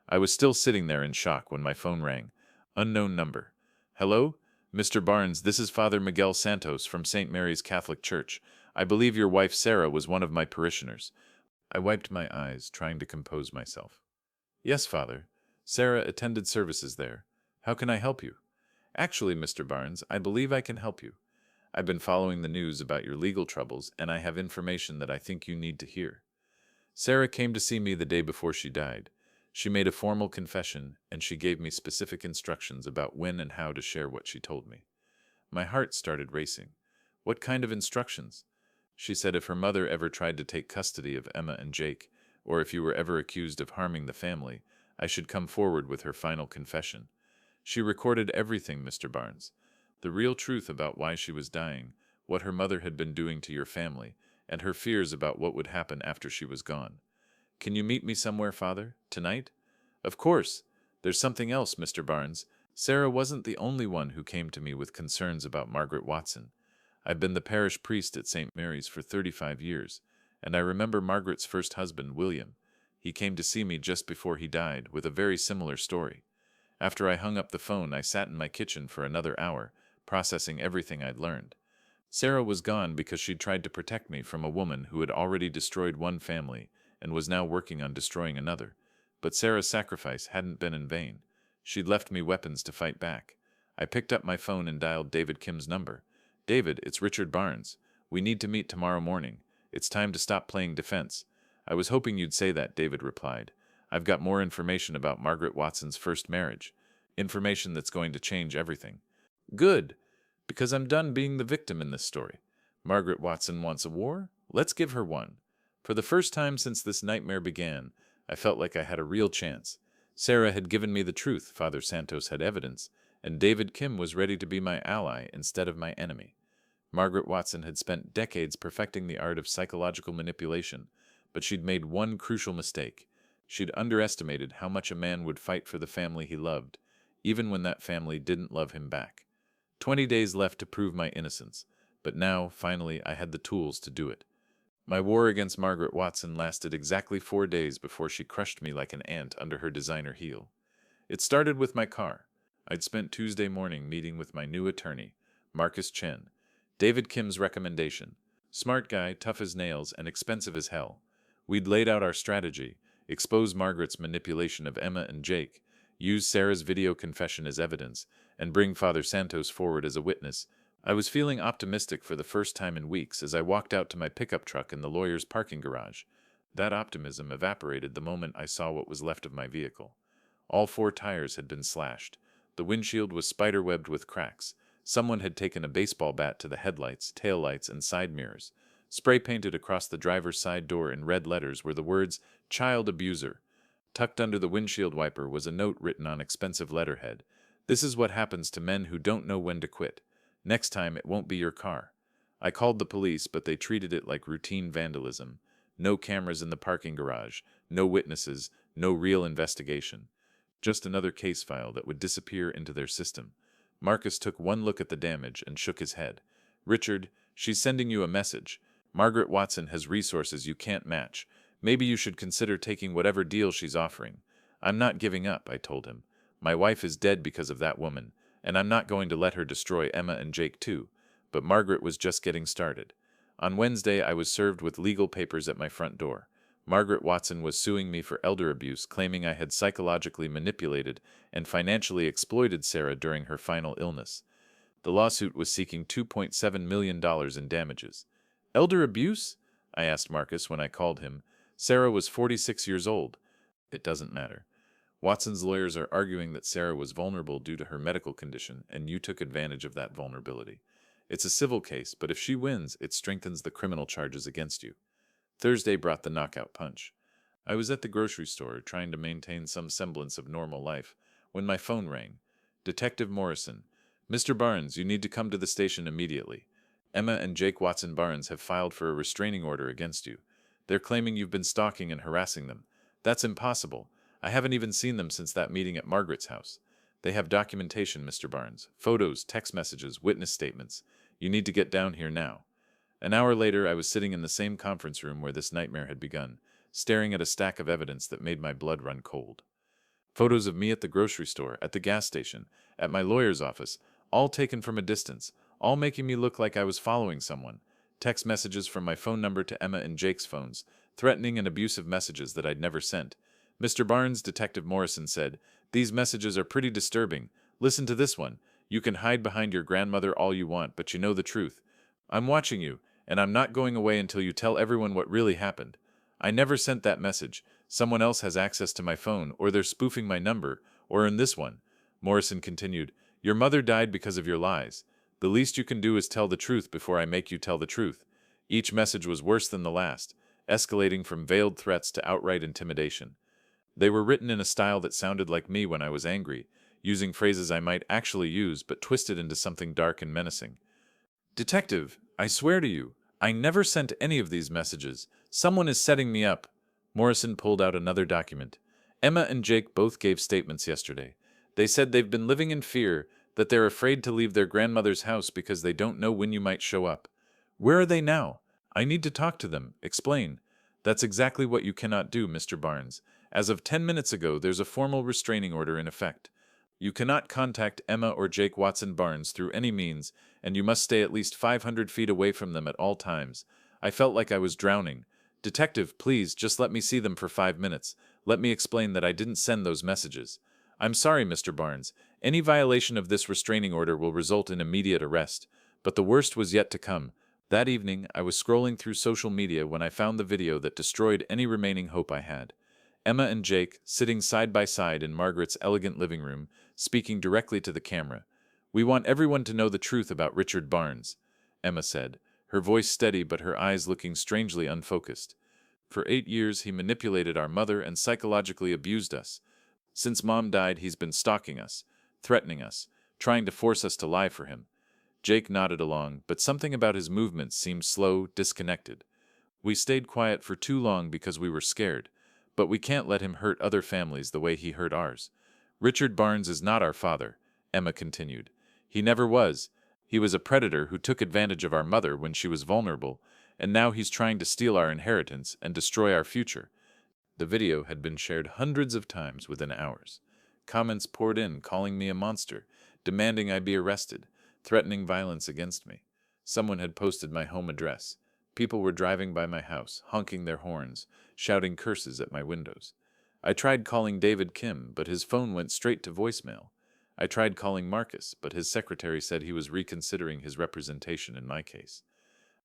S1: I was still sitting there in shock when my phone rang. Unknown number. "Hello? Mr. Barnes, this is Father Miguel Santos from St. Mary's Catholic Church. I believe your wife Sarah was one of my parishioners." I wiped my eyes, trying to compose myself. "Yes, Father. Sarah attended services there. How can I help you?" "Actually, Mr. Barnes, I believe I can help you. I've been following the news about your legal troubles, and I have information that I think you need to hear." Sarah came to see me the day before she died. She made a formal confession, and she gave me specific instructions about when and how to share what she told me. My heart started racing. What kind of instructions? She said if her mother ever tried to take custody of Emma and Jake, or if you were ever accused of harming the family, I should come forward with her final confession. She recorded everything, Mr. Barnes. The real truth about why she was dying, what her mother had been doing to your family, and her fears about what would happen after she was gone. Can you meet me somewhere, Father? Tonight? Of course. There's something else, Mr. Barnes. Sarah wasn't the only one who came to me with concerns about Margaret Watson. I've been the parish priest at St. Mary's for 35 years, and I remember Margaret's first husband, William. He came to see me just before he died with a very similar story. After I hung up the phone, I sat in my kitchen for another hour, processing everything I'd learned. Sarah was gone because she'd tried to protect me from a woman who had already destroyed one family and was now working on destroying another. But Sarah's sacrifice hadn't been in vain. She'd left me weapons to fight back. I picked up my phone and dialed David Kim's number. David, it's Richard Barnes. We need to meet tomorrow morning. It's time to stop playing defense. I was hoping you'd say that, David replied. I've got more information about Margaret Watson's first marriage. Information that's going to change everything. Good, because I'm done being the victim in this story. Margaret Watson wants a war? Let's give her one. For the first time since this nightmare began, I felt like I had a real chance. Sarah had given me the truth, Father Santos had evidence, and David Kim was ready to be my ally instead of my enemy. Margaret Watson had spent decades perfecting the art of psychological manipulation, but she'd made one crucial mistake. She'd underestimated how much a man would fight for the family he loved, even when that family didn't love him back. 20 days left to prove my innocence, but now, finally, I had the tools to do it. My war against Margaret Watson lasted exactly 4 days before she crushed me like an ant under her designer heel. It started with my car. I'd spent Tuesday morning meeting with my new attorney, Marcus Chen. David Kim's recommendation. Smart guy, tough as nails, and expensive as hell. We'd laid out our strategy, expose Margaret's manipulation of Emma and Jake, use Sarah's video confession as evidence, and bring Father Santos forward as a witness. I was feeling optimistic for the first time in weeks as I walked out to my pickup truck in the lawyer's parking garage. That optimism evaporated the moment I saw what was left of my vehicle. All 4 tires had been slashed. The windshield was spiderwebbed with cracks. Someone had taken a baseball bat to the headlights, taillights, and side mirrors. Spray painted across the driver's side door in red letters were the words, "Child Abuser." Tucked under the windshield wiper was a note written on expensive letterhead. This is what happens to men who don't know when to quit. Next time, it won't be your car. I called the police, but they treated it like routine vandalism. No cameras in the parking garage, no witnesses, no real investigation. Just another case file that would disappear into their system. Marcus took one look at the damage and shook his head. Richard, she's sending you a message. Margaret Watson has resources you can't match. Maybe you should consider taking whatever deal she's offering. I'm not giving up, I told him. My wife is dead because of that woman, and I'm not going to let her destroy Emma and Jake too. But Margaret was just getting started. On Wednesday, I was served with legal papers at my front door. Margaret Watson was suing me for elder abuse, claiming I had psychologically manipulated and financially exploited Sarah during her final illness. The lawsuit was seeking $2.7 million in damages. Elder abuse? I asked Marcus when I called him. Sarah was 46 years old. It doesn't matter. Watson's lawyers are arguing that Sarah was vulnerable due to her medical condition, and you took advantage of that vulnerability. It's a civil case, but if she wins, it strengthens the criminal charges against you. Thursday brought the knockout punch. I was at the grocery store trying to maintain some semblance of normal life when my phone rang. Detective Morrison. Mr. Barnes, you need to come to the station immediately. Emma and Jake Watson Barnes have filed for a restraining order against you. They're claiming you've been stalking and harassing them. That's impossible. I haven't even seen them since that meeting at Margaret's house. They have documentation, Mr. Barnes. Photos, text messages, witness statements. You need to get down here now. An hour later, I was sitting in the same conference room where this nightmare had begun, staring at a stack of evidence that made my blood run cold. Photos of me at the grocery store, at the gas station, at my lawyer's office, all taken from a distance, all making me look like I was following someone. Text messages from my phone number to Emma and Jake's phones, threatening and abusive messages that I'd never sent. Mr. Barnes, Detective Morrison said, "These messages are pretty disturbing. Listen to this one. You can hide behind your grandmother all you want, but you know the truth. I'm watching you, and I'm not going away until you tell everyone what really happened. I never sent that message. Someone else has access to my phone, or they're spoofing my number, or in this one. Morrison continued, your mother died because of your lies. The least you can do is tell the truth before I make you tell the truth. Each message was worse than the last, escalating from veiled threats to outright intimidation. They were written in a style that sounded like me when I was angry, using phrases I might actually use but twisted into something dark and menacing. Detective, I swear to you, I never sent any of these messages. Someone is setting me up. Morrison pulled out another document. Emma and Jake both gave statements yesterday. They said they've been living in fear, that they're afraid to leave their grandmother's house because they don't know when you might show up. Where are they now? I need to talk to them. Explain. That's exactly what you cannot do, Mr. Barnes. As of 10 minutes ago, there's a formal restraining order in effect. You cannot contact Emma or Jake Watson Barnes through any means, and you must stay at least 500 feet away from them at all times. I felt like I was drowning. Detective, please, just let me see them for 5 minutes. Let me explain that I didn't send those messages. I'm sorry, Mr. Barnes. Any violation of this restraining order will result in immediate arrest. But the worst was yet to come. That evening, I was scrolling through social media when I found the video that destroyed any remaining hope I had. Emma and Jake, sitting side by side in Margaret's elegant living room, speaking directly to the camera. We want everyone to know the truth about Richard Barnes, Emma said, her voice steady but her eyes looking strangely unfocused. For 8 years he manipulated our mother and psychologically abused us. Since Mom died, he's been stalking us, threatening us, trying to force us to lie for him. Jake nodded along, but something about his movements seemed slow, disconnected. We stayed quiet for too long because we were scared, but we can't let him hurt other families the way he hurt ours. Richard Barnes is not our father, Emma continued. He never was. He was a predator who took advantage of our mother when she was vulnerable, and now he's trying to steal our inheritance and destroy our future. The video had been shared hundreds of times within hours. Comments poured in calling me a monster, demanding I be arrested, threatening violence against me. Someone had posted my home address. People were driving by my house, honking their horns, shouting curses at my windows. I tried calling David Kim, but his phone went straight to voicemail. I tried calling Marcus, but his secretary said he was reconsidering his representation in my case.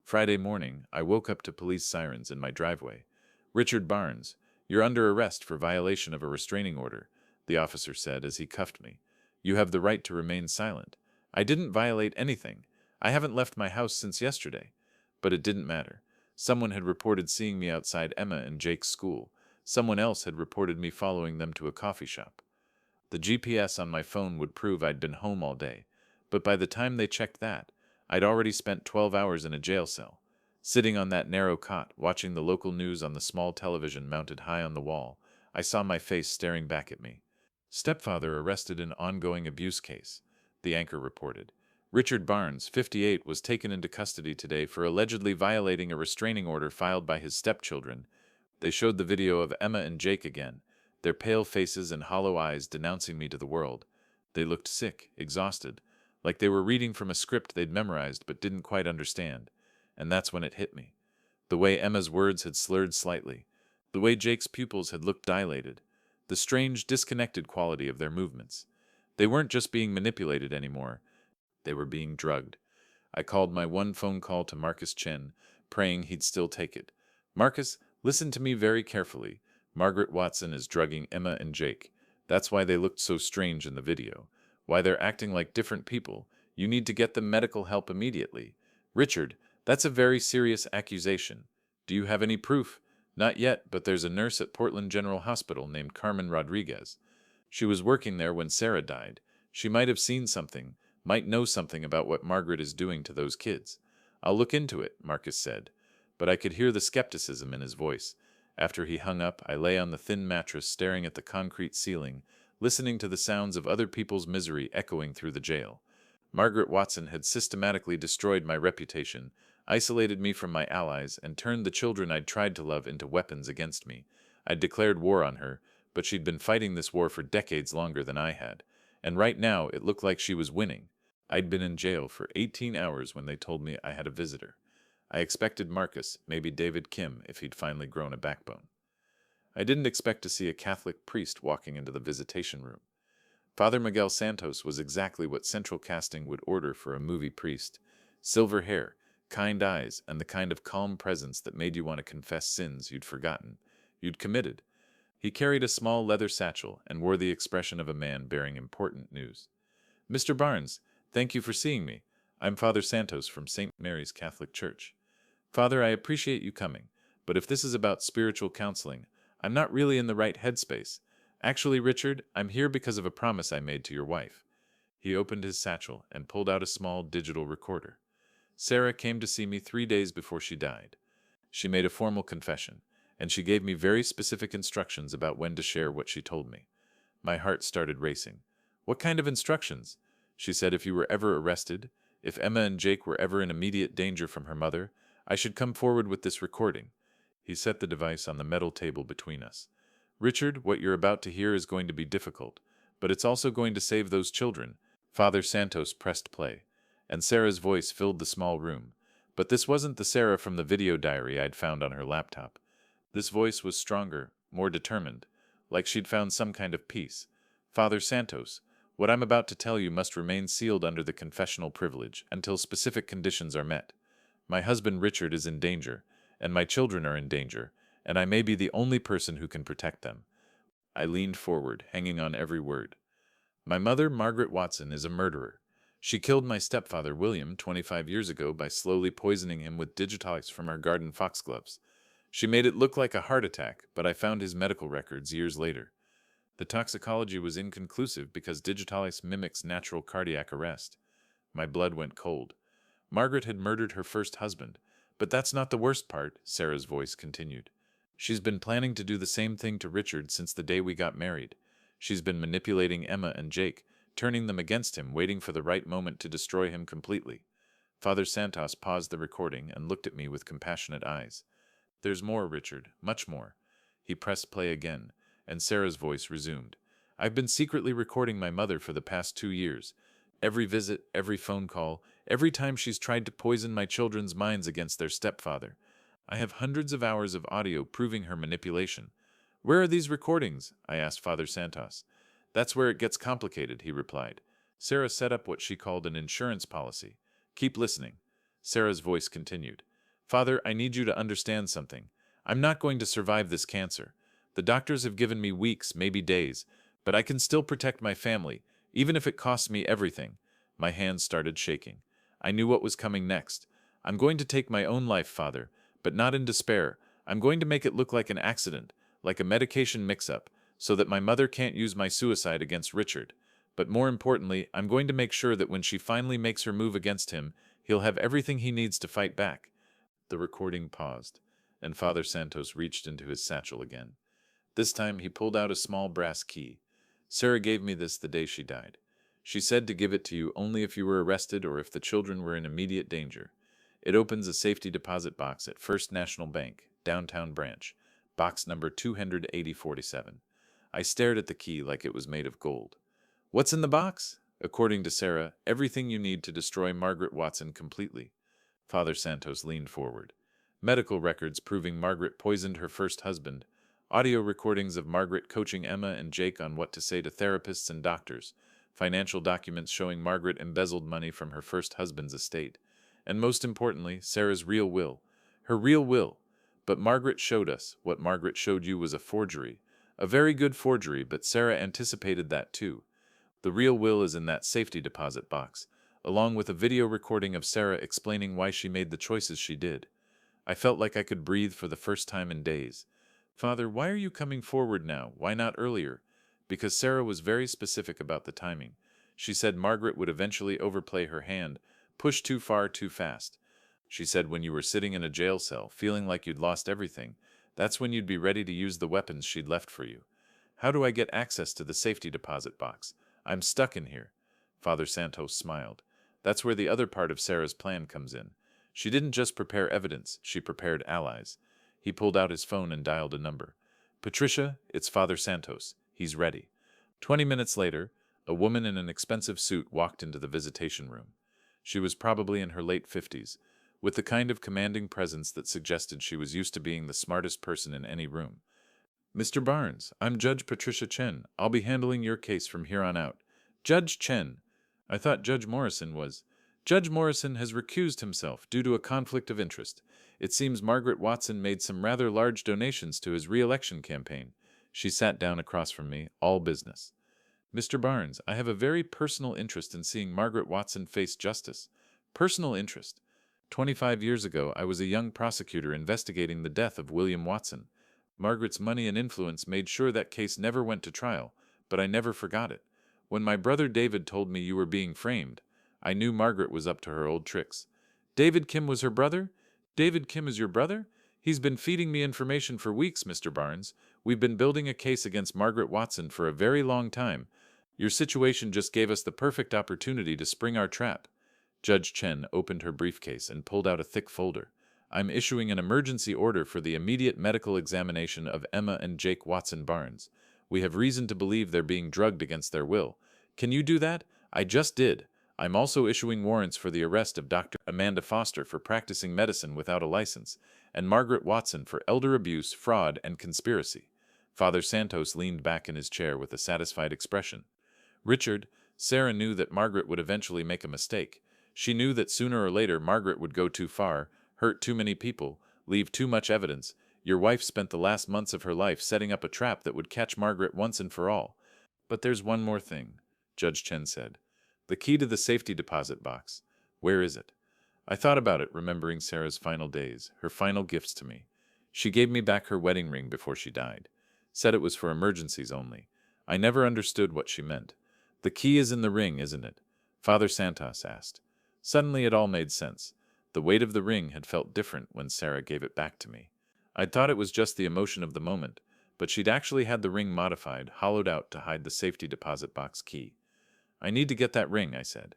S1: Friday morning, I woke up to police sirens in my driveway. Richard Barnes, you're under arrest for violation of a restraining order, the officer said as he cuffed me. You have the right to remain silent. I didn't violate anything. I haven't left my house since yesterday. But it didn't matter. Someone had reported seeing me outside Emma and Jake's school. Someone else had reported me following them to a coffee shop. The GPS on my phone would prove I'd been home all day, but by the time they checked that, I'd already spent 12 hours in a jail cell, sitting on that narrow cot, watching the local news on the small television mounted high on the wall. I saw my face staring back at me. Stepfather arrested in ongoing abuse case, the anchor reported. Richard Barnes, 58, was taken into custody today for allegedly violating a restraining order filed by his stepchildren. They showed the video of Emma and Jake again, their pale faces and hollow eyes denouncing me to the world. They looked sick, exhausted, like they were reading from a script they'd memorized but didn't quite understand. And that's when it hit me. The way Emma's words had slurred slightly, the way Jake's pupils had looked dilated, the strange, disconnected quality of their movements. They weren't just being manipulated anymore. They were being drugged. I called my one phone call to Marcus Chen, praying he'd still take it. Marcus, listen to me very carefully. Margaret Watson is drugging Emma and Jake. That's why they looked so strange in the video. Why they're acting like different people. You need to get them medical help immediately. Richard, that's a very serious accusation. Do you have any proof? Not yet, but there's a nurse at Portland General Hospital named Carmen Rodriguez. She was working there when Sarah died. She might have seen something, might know something about what Margaret is doing to those kids. I'll look into it, Marcus said, but I could hear the skepticism in his voice. After he hung up, I lay on the thin mattress staring at the concrete ceiling, listening to the sounds of other people's misery echoing through the jail. Margaret Watson had systematically destroyed my reputation, isolated me from my allies, and turned the children I'd tried to love into weapons against me. I'd declared war on her, but she'd been fighting this war for decades longer than I had, and right now it looked like she was winning. I'd been in jail for 18 hours when they told me I had a visitor. I expected Marcus, maybe David Kim, if he'd finally grown a backbone. I didn't expect to see a Catholic priest walking into the visitation room. Father Miguel Santos was exactly what central casting would order for a movie priest. Silver hair, kind eyes, and the kind of calm presence that made you want to confess sins you'd forgotten you'd committed. He carried a small leather satchel and wore the expression of a man bearing important news. "Mr. Barnes, thank you for seeing me. I'm Father Santos from St. Mary's Catholic Church. Father, I appreciate you coming, but if this is about spiritual counseling, I'm not really in the right headspace. Actually, Richard, I'm here because of a promise I made to your wife." He opened his satchel and pulled out a small digital recorder. "Sarah came to see me 3 days before she died. She made a formal confession, and she gave me very specific instructions about when to share what she told me." My heart started racing. "What kind of instructions?" "She said if you were ever arrested, if Emma and Jake were ever in immediate danger from her mother, I should come forward with this recording." He set the device on the metal table between us. "Richard, what you're about to hear is going to be difficult, but it's also going to save those children." Father Santos pressed play, and Sarah's voice filled the small room. But this wasn't the Sarah from the video diary I'd found on her laptop. This voice was stronger, more determined, like she'd found some kind of peace. "Father Santos, what I'm about to tell you must remain sealed under the confessional privilege until specific conditions are met. My husband Richard is in danger, and my children are in danger, and I may be the only person who can protect them." I leaned forward, hanging on every word. "My mother, Margaret Watson, is a murderer. She killed my stepfather, William, 25 years ago by slowly poisoning him with digitox from our garden foxgloves. She made it look like a heart attack, but I found his medical records years later. The toxicology was inconclusive because digitalis mimics natural cardiac arrest." My blood went cold. "Margaret had murdered her first husband. But that's not the worst part," Sarah's voice continued. "She's been planning to do the same thing to Richard since the day we got married. She's been manipulating Emma and Jake, turning them against him, waiting for the right moment to destroy him completely." Father Santos paused the recording and looked at me with compassionate eyes. "There's more, Richard, much more." He pressed play again, and Sarah's voice resumed. "I've been secretly recording my mother for the past 2 years. Every visit, every phone call, every time she's tried to poison my children's minds against their stepfather. I have hundreds of hours of audio proving her manipulation." "Where are these recordings?" I asked Father Santos. "That's where it gets complicated," he replied. "Sarah set up what she called an insurance policy. Keep listening." Sarah's voice continued. "Father, I need you to understand something. I'm not going to survive this cancer. The doctors have given me weeks, maybe days, but I can still protect my family, even if it costs me everything." My hands started shaking. I knew what was coming next. "I'm going to take my own life, Father, but not in despair. I'm going to make it look like an accident, like a medication mix-up, so that my mother can't use my suicide against Richard. But more importantly, I'm going to make sure that when she finally makes her move against him, he'll have everything he needs to fight back." The recording paused, and Father Santos reached into his satchel again. This time he pulled out a small brass key. "Sarah gave me this the day she died. She said to give it to you only if you were arrested or if the children were in immediate danger. It opens a safety deposit box at First National Bank, downtown branch, box number 28047. I stared at the key like it was made of gold. "What's in the box?" "According to Sarah, everything you need to destroy Margaret Watson completely." Father Santos leaned forward. "Medical records proving Margaret poisoned her first husband. Audio recordings of Margaret coaching Emma and Jake on what to say to therapists and doctors. Financial documents showing Margaret embezzled money from her first husband's estate. And most importantly, Sarah's real will. Her real will. But Margaret showed us. What Margaret showed you was a forgery. A very good forgery, but Sarah anticipated that too. The real will is in that safety deposit box, along with a video recording of Sarah explaining why she made the choices she did." I felt like I could breathe for the first time in days. "Father, why are you coming forward now? Why not earlier?" "Because Sarah was very specific about the timing. She said Margaret would eventually overplay her hand, push too far too fast. She said when you were sitting in a jail cell, feeling like you'd lost everything, that's when you'd be ready to use the weapons she'd left for you. How do I get access to the safety deposit box? I'm stuck in here." Father Santos smiled. "That's where the other part of Sarah's plan comes in. She didn't just prepare evidence, she prepared allies." He pulled out his phone and dialed a number. "Patricia, it's Father Santos. He's ready." 20 minutes later, a woman in an expensive suit walked into the visitation room. She was probably in her late 50s, with the kind of commanding presence that suggested she was used to being the smartest person in any room. "Mr. Barnes, I'm Judge Patricia Chen. I'll be handling your case from here on out." "Judge Chen. I thought Judge Morrison was." Judge Morrison has recused himself due to a conflict of interest. It seems Margaret Watson made some rather large donations to his re-election campaign. She sat down across from me, all business. Mr. Barnes, I have a very personal interest in seeing Margaret Watson face justice. Personal interest. 25 years ago, I was a young prosecutor investigating the death of William Watson. Margaret's money and influence made sure that case never went to trial, but I never forgot it. When my brother David told me you were being framed, I knew Margaret was up to her old tricks. David Kim was her brother? David Kim is your brother? He's been feeding me information for weeks, Mr. Barnes. We've been building a case against Margaret Watson for a very long time. Your situation just gave us the perfect opportunity to spring our trap. Judge Chen opened her briefcase and pulled out a thick folder. I'm issuing an emergency order for the immediate medical examination of Emma and Jake Watson Barnes. We have reason to believe they're being drugged against their will. Can you do that? I just did. I'm also issuing warrants for the arrest of Dr. Amanda Foster for practicing medicine without a license, and Margaret Watson for elder abuse, fraud, and conspiracy. Father Santos leaned back in his chair with a satisfied expression. Richard, Sarah knew that Margaret would eventually make a mistake. She knew that sooner or later Margaret would go too far, hurt too many people, leave too much evidence. Your wife spent the last months of her life setting up a trap that would catch Margaret once and for all. But there's one more thing, Judge Chen said. The key to the safety deposit box. Where is it? I thought about it, remembering Sarah's final days, her final gifts to me. She gave me back her wedding ring before she died. Said it was for emergencies only. I never understood what she meant. The key is in the ring, isn't it? Father Santos asked. Suddenly it all made sense. The weight of the ring had felt different when Sarah gave it back to me. I'd thought it was just the emotion of the moment, but she'd actually had the ring modified, hollowed out to hide the safety deposit box key. I need to get that ring, I said.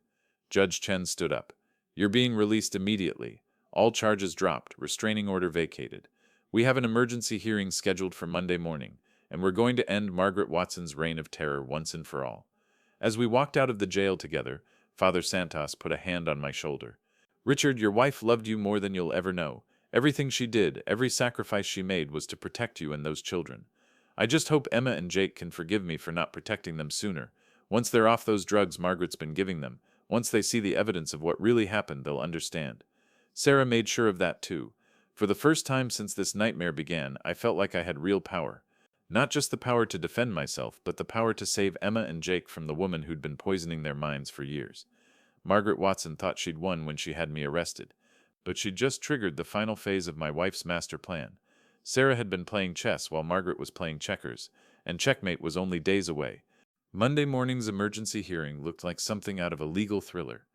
S1: Judge Chen stood up. You're being released immediately. All charges dropped, restraining order vacated. We have an emergency hearing scheduled for Monday morning, and we're going to end Margaret Watson's reign of terror once and for all. As we walked out of the jail together, Father Santos put a hand on my shoulder. Richard, your wife loved you more than you'll ever know. Everything she did, every sacrifice she made was to protect you and those children. I just hope Emma and Jake can forgive me for not protecting them sooner. Once they're off those drugs Margaret's been giving them, once they see the evidence of what really happened, they'll understand. Sarah made sure of that too. For the first time since this nightmare began, I felt like I had real power. Not just the power to defend myself, but the power to save Emma and Jake from the woman who'd been poisoning their minds for years. Margaret Watson thought she'd won when she had me arrested, but she'd just triggered the final phase of my wife's master plan. Sarah had been playing chess while Margaret was playing checkers, and checkmate was only days away. Monday morning's emergency hearing looked like something out of a legal thriller.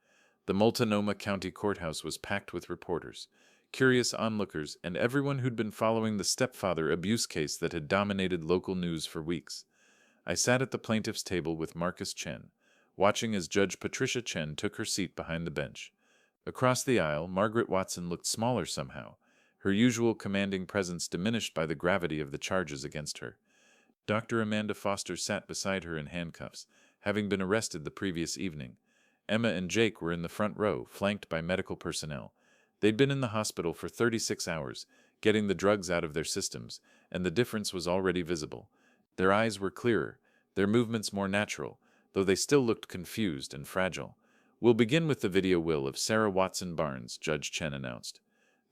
S1: The Multnomah County Courthouse was packed with reporters, curious onlookers, and everyone who'd been following the stepfather abuse case that had dominated local news for weeks. I sat at the plaintiff's table with Marcus Chen, watching as Judge Patricia Chen took her seat behind the bench. Across the aisle, Margaret Watson looked smaller somehow, her usual commanding presence diminished by the gravity of the charges against her. Dr. Amanda Foster sat beside her in handcuffs, having been arrested the previous evening. Emma and Jake were in the front row, flanked by medical personnel. They'd been in the hospital for 36 hours, getting the drugs out of their systems, and the difference was already visible. Their eyes were clearer, their movements more natural, though they still looked confused and fragile. We'll begin with the video will of Sarah Watson Barnes, Judge Chen announced.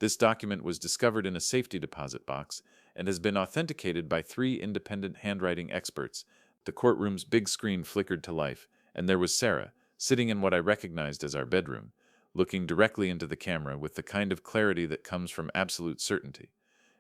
S1: This document was discovered in a safety deposit box and has been authenticated by 3 independent handwriting experts. The courtroom's big screen flickered to life, and there was Sarah, sitting in what I recognized as our bedroom, looking directly into the camera with the kind of clarity that comes from absolute certainty.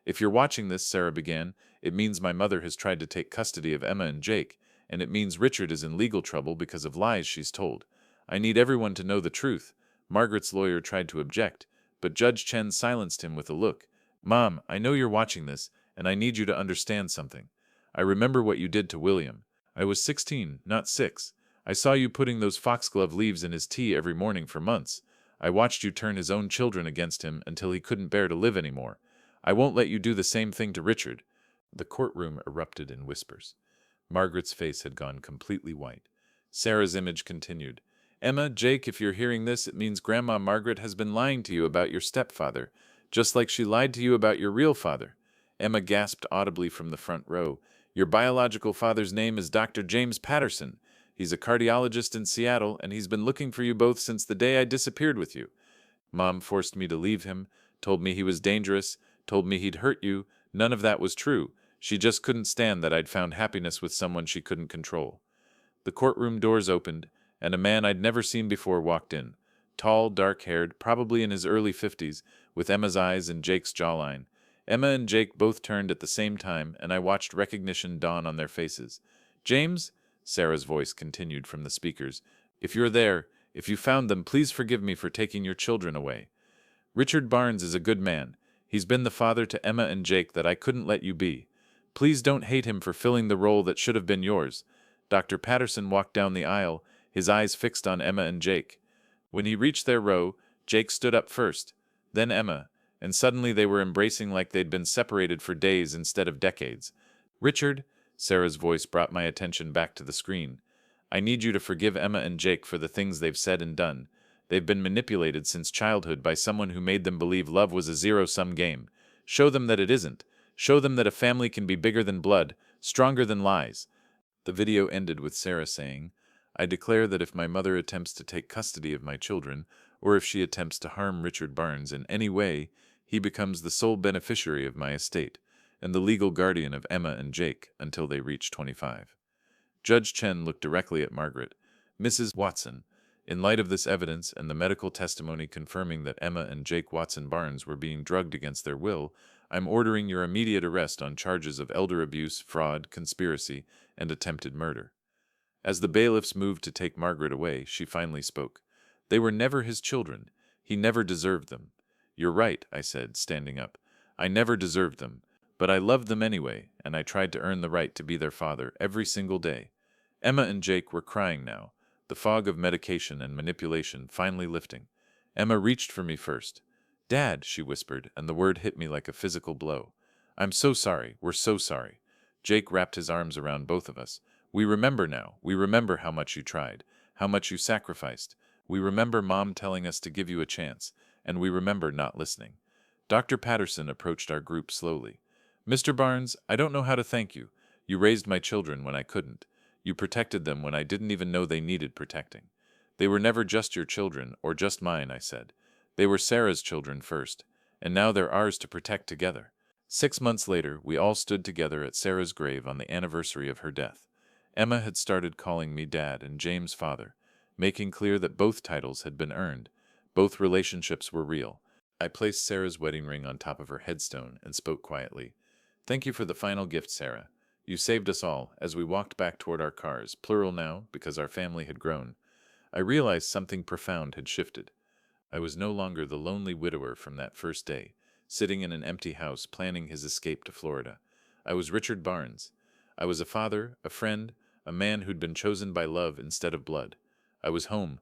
S1: If you're watching this, Sarah began, it means my mother has tried to take custody of Emma and Jake, and it means Richard is in legal trouble because of lies she's told. I need everyone to know the truth. Margaret's lawyer tried to object, but Judge Chen silenced him with a look. Mom, I know you're watching this, and I need you to understand something. I remember what you did to William. I was 16, not 6. I saw you putting those foxglove leaves in his tea every morning for months. I watched you turn his own children against him until he couldn't bear to live anymore. I won't let you do the same thing to Richard. The courtroom erupted in whispers. Margaret's face had gone completely white. Sarah's image continued. Emma, Jake, if you're hearing this, it means Grandma Margaret has been lying to you about your stepfather, just like she lied to you about your real father. Emma gasped audibly from the front row. Your biological father's name is Dr. James Patterson. He's a cardiologist in Seattle, and he's been looking for you both since the day I disappeared with you. Mom forced me to leave him, told me he was dangerous, told me he'd hurt you. None of that was true. She just couldn't stand that I'd found happiness with someone she couldn't control. The courtroom doors opened, and a man I'd never seen before walked in. Tall, dark-haired, probably in his early 50s, with Emma's eyes and Jake's jawline. Emma and Jake both turned at the same time, and I watched recognition dawn on their faces. "James," Sarah's voice continued from the speakers, "if you're there, if you found them, please forgive me for taking your children away. Richard Barnes is a good man. He's been the father to Emma and Jake that I couldn't let you be. Please don't hate him for filling the role that should have been yours." Dr. Patterson walked down the aisle, his eyes fixed on Emma and Jake. When he reached their row, Jake stood up first, then Emma, and suddenly they were embracing like they'd been separated for days instead of decades. "Richard," Sarah's voice brought my attention back to the screen, "I need you to forgive Emma and Jake for the things they've said and done. They've been manipulated since childhood by someone who made them believe love was a zero-sum game. Show them that it isn't. Show them that a family can be bigger than blood, stronger than lies." The video ended with Sarah saying, "I declare that if my mother attempts to take custody of my children, or if she attempts to harm Richard Barnes in any way, he becomes the sole beneficiary of my estate, and the legal guardian of Emma and Jake until they reach 25. Judge Chen looked directly at Margaret. "Mrs. Watson, in light of this evidence and the medical testimony confirming that Emma and Jake Watson Barnes were being drugged against their will, I'm ordering your immediate arrest on charges of elder abuse, fraud, conspiracy, and attempted murder." As the bailiffs moved to take Margaret away, she finally spoke. "They were never his children. He never deserved them." "You're right," I said, standing up. "I never deserved them. But I loved them anyway, and I tried to earn the right to be their father every single day." Emma and Jake were crying now, the fog of medication and manipulation finally lifting. Emma reached for me first. "Dad," she whispered, and the word hit me like a physical blow. "I'm so sorry. We're so sorry." Jake wrapped his arms around both of us. "We remember now. We remember how much you tried, how much you sacrificed. We remember Mom telling us to give you a chance, and we remember not listening." Dr. Patterson approached our group slowly. "Mr. Barnes, I don't know how to thank you. You raised my children when I couldn't. You protected them when I didn't even know they needed protecting." "They were never just your children, or just mine," I said. "They were Sarah's children first, and now they're ours to protect together." 6 months later, we all stood together at Sarah's grave on the anniversary of her death. Emma had started calling me Dad and James father, making clear that both titles had been earned. Both relationships were real. I placed Sarah's wedding ring on top of her headstone and spoke quietly. "Thank you for the final gift, Sarah. You saved us all," as we walked back toward our cars, plural now, because our family had grown. I realized something profound had shifted. I was no longer the lonely widower from that first day, sitting in an empty house planning his escape to Florida. I was Richard Barnes. I was a father, a friend, a man who'd been chosen by love instead of blood. I was home,